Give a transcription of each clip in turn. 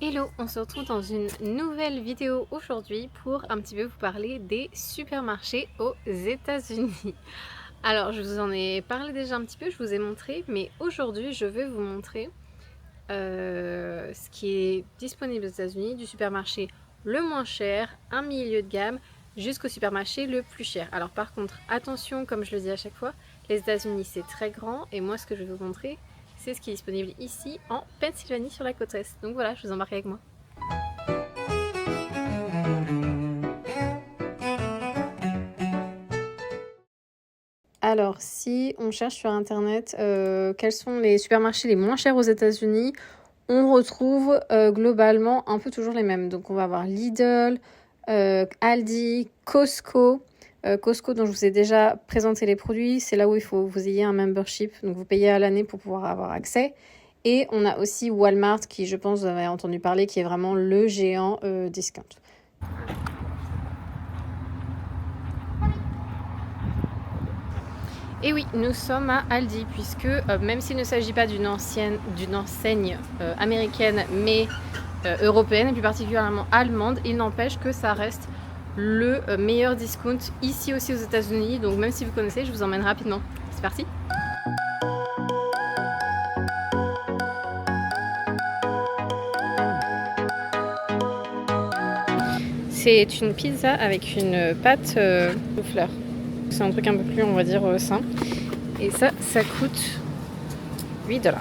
Hello, on se retrouve dans une nouvelle vidéo aujourd'hui pour un petit peu vous parler des supermarchés aux États-Unis. Alors, je vous en ai parlé déjà un petit peu, je vous ai montré, mais aujourd'hui, je vais vous montrer ce qui est disponible aux États-Unis, du supermarché le moins cher, un milieu de gamme, jusqu'au supermarché le plus cher. Alors par contre, attention, comme je le dis à chaque fois, les États-Unis c'est très grand et moi ce que je vais vous montrer, c'est ce qui est disponible ici en Pennsylvanie sur la côte est. Donc voilà, je vous embarque avec moi. Alors, si on cherche sur internet quels sont les supermarchés les moins chers aux États-Unis, on retrouve globalement un peu toujours les mêmes. Donc, on va avoir Lidl, Aldi, Costco. Costco, dont je vous ai déjà présenté les produits, c'est là où il faut que vous ayez un membership. Donc, vous payez à l'année pour pouvoir avoir accès. Et on a aussi Walmart, qui, je pense, vous avez entendu parler, qui est vraiment le géant discount. Et oui, nous sommes à Aldi, puisque même s'il ne s'agit pas d'une enseigne américaine, mais européenne, et plus particulièrement allemande, il n'empêche que ça reste le meilleur discount ici aussi aux États-Unis. Donc même si vous connaissez, je vous emmène rapidement. C'est parti! C'est une pizza avec une pâte aux fleurs. C'est un truc un peu plus, on va dire, sain. Et ça coûte 8 $.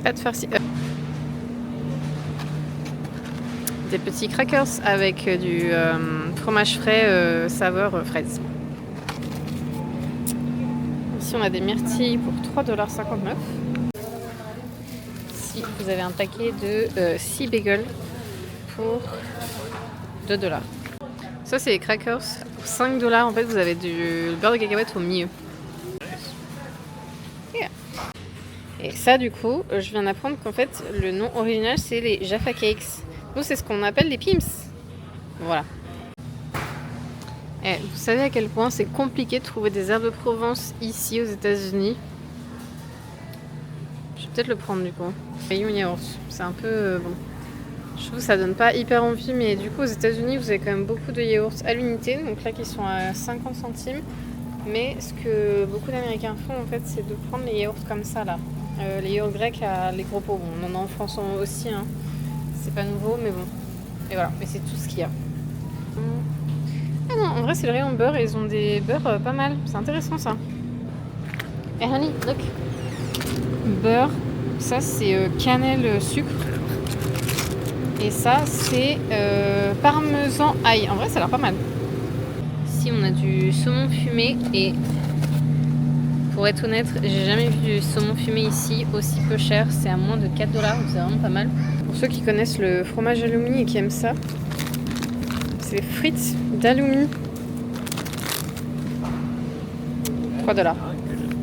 Pâte farcie. Des petits crackers avec du fromage frais saveur fraise. Ici on a des myrtilles pour 3,59 $. Ici vous avez un paquet de 6 bagels pour 2 $. Ça c'est les crackers pour 5 $. En fait vous avez du beurre de cacahuète au milieu. Yeah. Et ça du coup je viens d'apprendre qu'en fait le nom original c'est les Jaffa Cakes. Nous c'est ce qu'on appelle les Pim's. Voilà. Et vous savez à quel point c'est compliqué de trouver des herbes de Provence ici aux États-Unis. Je vais peut-être le prendre du coup. Rayon yaourt, c'est un peu bon. Je trouve que ça donne pas hyper envie, mais du coup aux États-Unis vous avez quand même beaucoup de yaourts à l'unité, donc là qui sont à 50 centimes. Mais ce que beaucoup d'Américains font en fait, c'est de prendre les yaourts comme ça là. Les yaourts grecs à les gros pots. Bon, on en a en France aussi, hein. C'est pas nouveau, mais bon. Et voilà, mais c'est tout ce qu'il y a. Ah non, en vrai c'est le rayon beurre et ils ont des beurres pas mal. C'est intéressant ça. Hey honey, look. Beurre, ça c'est cannelle sucre. Et ça c'est parmesan ail. En vrai ça a l'air pas mal. Ici on a du saumon fumé et pour être honnête, j'ai jamais vu du saumon fumé ici aussi peu cher. C'est à moins de 4 $, donc c'est vraiment pas mal. Pour ceux qui connaissent le fromage halloumi et qui aiment ça, c'est frites d'halloumi. 3 $. Un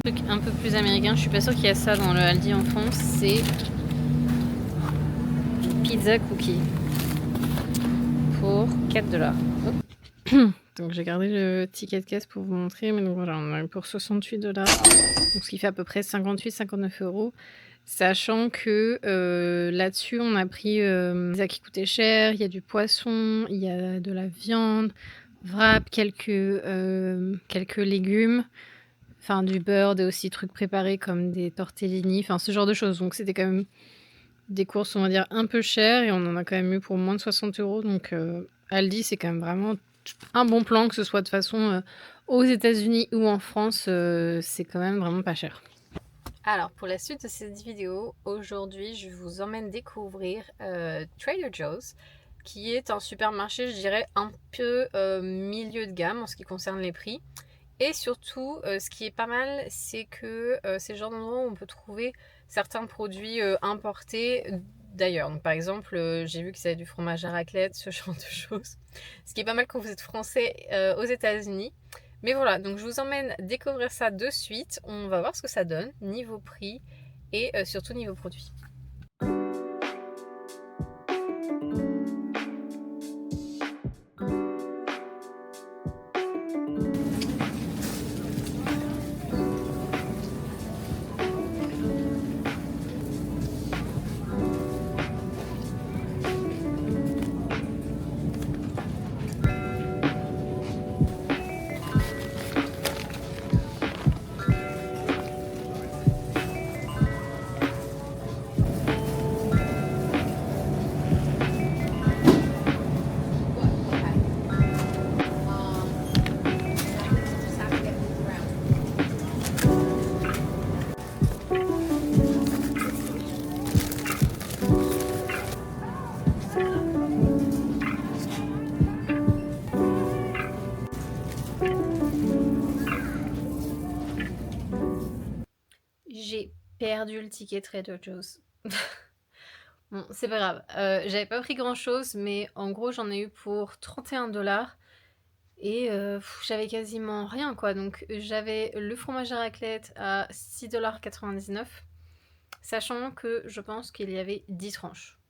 truc un peu plus américain, je suis pas sûre qu'il y a ça dans le Aldi en France, c'est pizza cookie pour 4 $. Donc j'ai gardé le ticket de caisse pour vous montrer, mais donc voilà, on a eu pour 68 $, donc ce qui fait à peu près 58-59 €. Sachant que là-dessus, on a pris des pizza qui coûtaient cher, il y a du poisson, il y a de la viande, wrap, quelques légumes, enfin du beurre, des aussi trucs préparés comme des tortellini, enfin ce genre de choses. Donc c'était quand même des courses, on va dire, un peu chères et on en a quand même eu pour moins de 60 €. Donc Aldi, c'est quand même vraiment un bon plan, que ce soit de façon aux États-Unis ou en France, c'est quand même vraiment pas cher. Alors pour la suite de cette vidéo, aujourd'hui je vous emmène découvrir Trader Joe's, qui est un supermarché, je dirais, un peu milieu de gamme en ce qui concerne les prix. Et surtout, ce qui est pas mal, c'est que c'est le genre d'endroit où on peut trouver certains produits importés d'ailleurs. Donc par exemple, j'ai vu qu'ils avaient du fromage à raclette, ce genre de choses. Ce qui est pas mal quand vous êtes français aux États-Unis. Mais voilà, donc je vous emmène découvrir ça de suite. On va voir ce que ça donne, niveau prix et surtout niveau produit. perdu le ticket Trader Joe's. Bon, c'est pas grave. J'avais pas pris grand chose, mais en gros, j'en ai eu pour 31 $ et j'avais quasiment rien quoi. Donc, j'avais le fromage à raclette à 6,99 $, sachant que je pense qu'il y avait 10 tranches.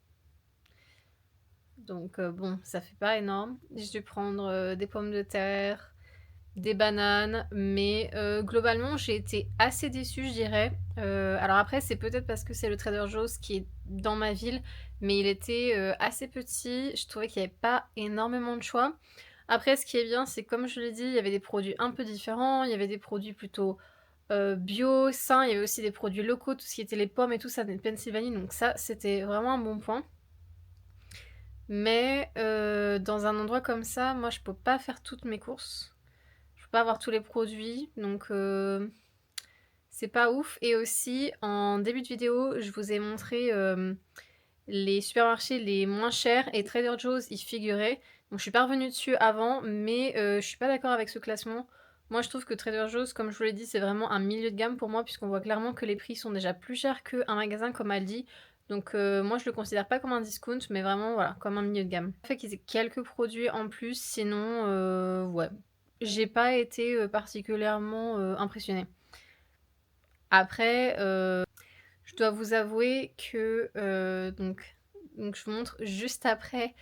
Donc, bon, ça fait pas énorme. J'ai dû prendre des pommes de terre, des bananes, mais globalement j'ai été assez déçue, je dirais. Alors après, c'est peut-être parce que c'est le Trader Joe's qui est dans ma ville, mais il était assez petit. Je trouvais qu'il n'y avait pas énormément de choix. Après, ce qui est bien, c'est comme je l'ai dit, il y avait des produits un peu différents. Il y avait des produits plutôt bio, sains. Il y avait aussi des produits locaux, tout ce qui était les pommes et tout ça venait de Pennsylvanie. Donc ça, c'était vraiment un bon point. Mais dans un endroit comme ça, moi, je peux pas faire toutes mes courses. Je peux pas avoir tous les produits, donc c'est pas ouf. Et aussi, en début de vidéo, je vous ai montré les supermarchés les moins chers et Trader Joe's y figurait. Donc je suis pas revenue dessus avant, mais je suis pas d'accord avec ce classement. Moi, je trouve que Trader Joe's, comme je vous l'ai dit, c'est vraiment un milieu de gamme pour moi, puisqu'on voit clairement que les prix sont déjà plus chers qu'un magasin comme Aldi. Donc moi, je le considère pas comme un discount, mais vraiment, voilà, comme un milieu de gamme. Le fait qu'ils aient quelques produits en plus, sinon, ouais, j'ai pas été particulièrement impressionnée. Après, je dois vous avouer que donc je vous montre juste après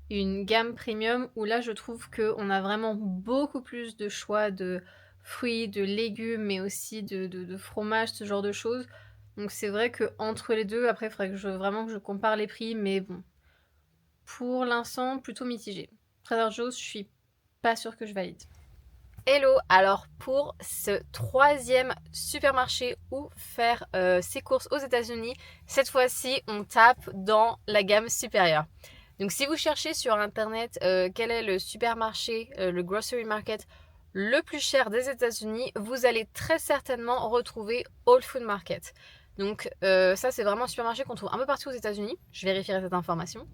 une gamme premium où là je trouve qu'on a vraiment beaucoup plus de choix de fruits, de légumes, mais aussi de fromage, ce genre de choses. Donc c'est vrai que entre les deux, après il faudrait que vraiment que je compare les prix, mais bon, pour l'instant plutôt mitigé. Trader Joe's, je suis pas sûre que je valide. Hello, alors pour ce troisième supermarché où faire ses courses aux États-Unis, cette fois-ci on tape dans la gamme supérieure. Donc si vous cherchez sur internet quel est le supermarché, le grocery market le plus cher des États-Unis, vous allez très certainement retrouver Whole Food Market. Donc ça c'est vraiment un supermarché qu'on trouve un peu partout aux États-Unis, je vérifierai cette information,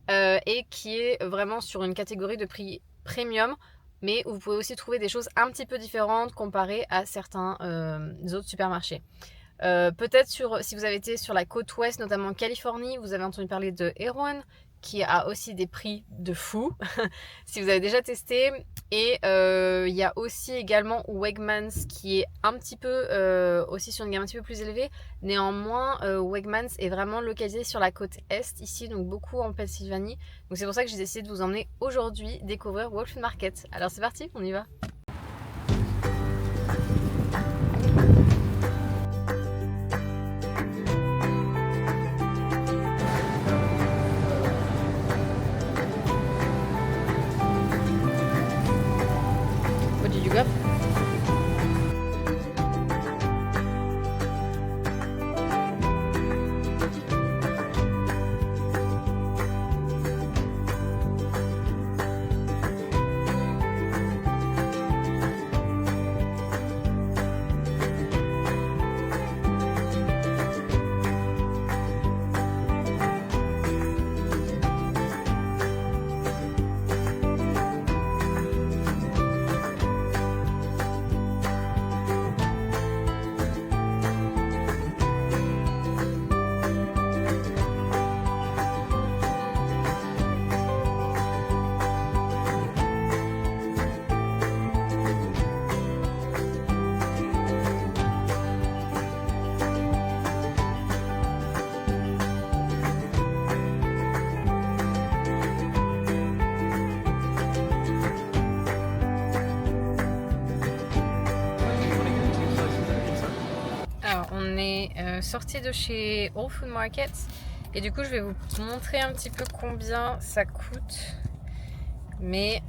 et qui est vraiment sur une catégorie de prix premium. Mais vous pouvez aussi trouver des choses un petit peu différentes comparées à certains autres supermarchés. Peut-être si vous avez été sur la côte ouest, notamment en Californie, vous avez entendu parler de Erewhon, qui a aussi des prix de fou, si vous avez déjà testé. Et il y a aussi également Wegmans, qui est un petit peu aussi sur une gamme un petit peu plus élevée. Néanmoins, Wegmans est vraiment localisé sur la côte est ici, donc beaucoup en Pennsylvanie. Donc c'est pour ça que j'ai décidé de vous emmener aujourd'hui découvrir Whole Food Market. Alors c'est parti, on y va. What did you get? Alors, on est sorti de chez Whole Food Market et du coup, je vais vous montrer un petit peu combien ça coûte. Mais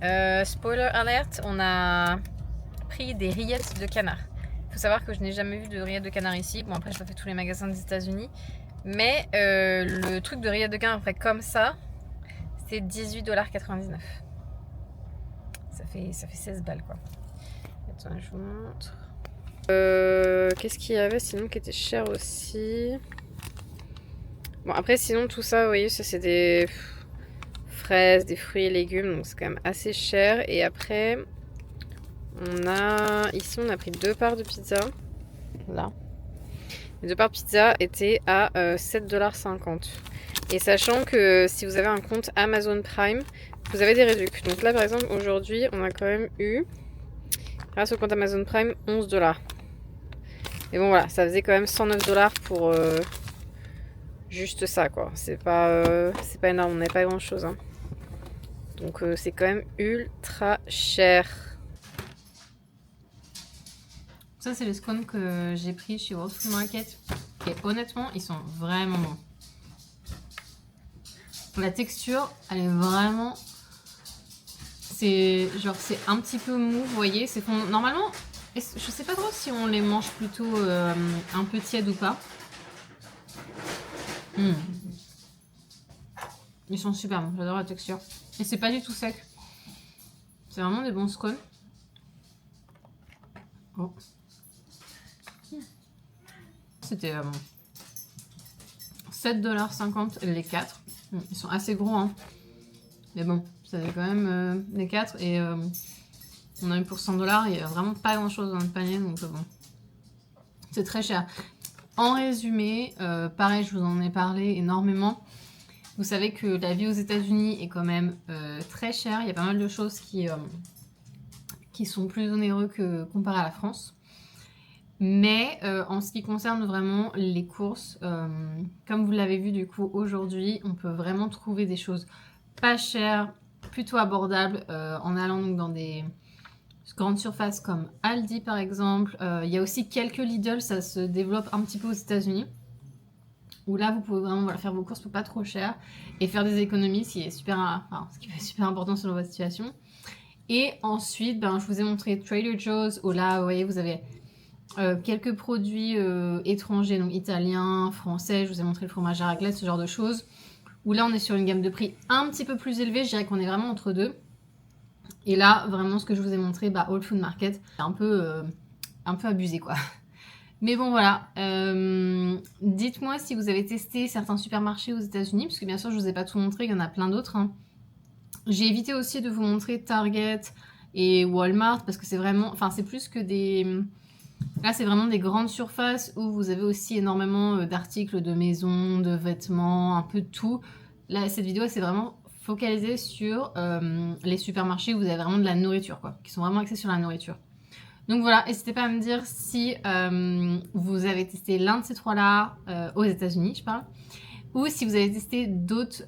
spoiler alert, on a pris des rillettes de canard. Il faut savoir que je n'ai jamais vu de rillettes de canard ici. Bon, après, je n'ai pas fait tous les magasins des États-Unis. Mais le truc de rillettes de canard fait comme ça, c'est 18,99 $. Ça fait 16 balles quoi. Attends, je vous montre. Qu'est-ce qu'il y avait sinon qui était cher aussi? Bon, après, sinon, tout ça, vous voyez, ça c'est des fraises, des fruits et légumes, donc c'est quand même assez cher. Et après, ici, on a pris 2 parts de pizza. Là. Les 2 parts pizza étaient à 7,50 $. Et sachant que si vous avez un compte Amazon Prime, vous avez des réductions. Donc là, par exemple, aujourd'hui, on a quand même eu, grâce au compte Amazon Prime, 11 $. Mais bon, voilà, ça faisait quand même 109 $ pour juste ça, quoi. C'est pas énorme, on n'avait pas grand-chose. Hein. Donc c'est quand même ultra cher. Ça, c'est les scones que j'ai pris chez World Food Market. Et honnêtement, ils sont vraiment bons. La texture, elle est vraiment... C'est genre, c'est un petit peu mou, vous voyez. C'est qu'on... Normalement, je sais pas trop si on les mange plutôt un peu tièdes ou pas. Ils sont super bons, j'adore la texture. Et c'est pas du tout sec. C'est vraiment des bons scones. Oh. C'était 7,50 $ les 4. Ils sont assez gros, hein. Mais bon, ça fait quand même les 4. Et on a eu pour 100 $. Il n'y a vraiment pas grand chose dans le panier. Donc bon, c'est très cher. En résumé, pareil, je vous en ai parlé énormément. Vous savez que la vie aux États-Unis est quand même très chère. Il y a pas mal de choses qui sont plus onéreux que comparé à la France. Mais en ce qui concerne vraiment les courses, comme vous l'avez vu du coup aujourd'hui, on peut vraiment trouver des choses pas chères, plutôt abordables, en allant donc dans des grandes surfaces comme Aldi par exemple. Il y a aussi quelques Lidl, ça se développe un petit peu aux États-Unis, où là vous pouvez vraiment faire vos courses pour pas trop cher et faire des économies, ce qui est super important selon votre situation. Et ensuite, je vous ai montré Trader Joe's, où là, vous voyez, vous avez quelques produits étrangers, donc italiens, français. Je vous ai montré le fromage à raclette, ce genre de choses. Où là, on est sur une gamme de prix un petit peu plus élevée. Je dirais qu'on est vraiment entre deux. Et là, vraiment, ce que je vous ai montré, Whole Food Market, c'est un peu abusé, quoi. Mais bon, voilà. Dites-moi si vous avez testé certains supermarchés aux États-Unis, parce que bien sûr, je vous ai pas tout montré. Il y en a plein d'autres. Hein. J'ai évité aussi de vous montrer Target et Walmart, parce que c'est vraiment... Enfin, c'est plus que des... Là, c'est vraiment des grandes surfaces où vous avez aussi énormément d'articles de maison, de vêtements, un peu de tout. Là, cette vidéo, c'est vraiment focalisée sur les supermarchés où vous avez vraiment de la nourriture, quoi, qui sont vraiment axés sur la nourriture. Donc voilà, n'hésitez pas à me dire si vous avez testé l'un de ces trois-là aux États-Unis, je parle, ou si vous avez testé d'autres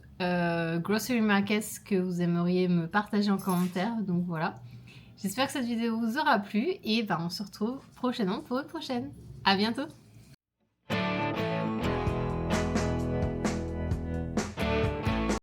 grocery markets que vous aimeriez me partager en commentaire. Donc voilà. J'espère que cette vidéo vous aura plu et on se retrouve prochainement pour une prochaine. À bientôt!